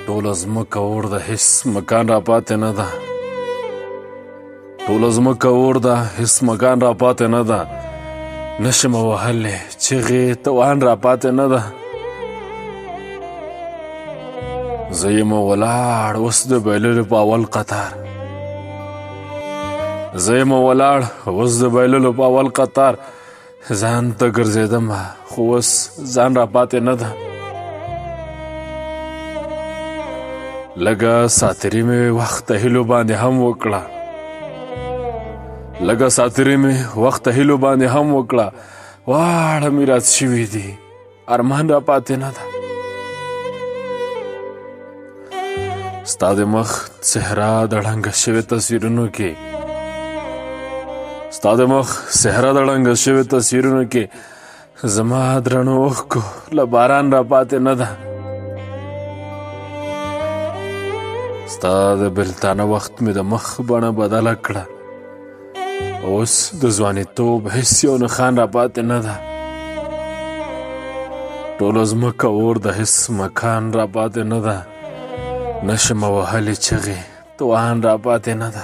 ټوله ځمکه اور ده هېڅ مکان را پاتې نه ده ټوله ځمکه اور ده هېڅ مکان را پاتې نه ده نشم وهلی چغې توان را پاتې نه ده زه یم ولاړ اوس د بایللو په اول قطار زه یم ولاړ اوس د بایللو په اول قطار ځان ته ګرځېدم خو اوس ځان را پاتې نه ده لږه ساتري مې وخت ته هیلو باندې هم وکړه لږه ساتري مې وخت ته هیلو باندې هم وکړه واړه میراث شوي دي ارمان را پاتې نه ده ستا د مخ صحرا د ړنګه شوي تصویرونو کې ستا د مخ صحرا د ړنګه شوي تصویرونو کې زما درنو اوښکو له باران را پاتې نه ده ستا د بېلتانه وخت مې د مخ بڼه بدله کړه اوس د ځوانیتوب هېڅ یو نښان را پاتې نه ده ټوله ځمکه اور د هېڅ مکان را پاتې نه ده نشم وهلی چغې توان را پاتې نه ده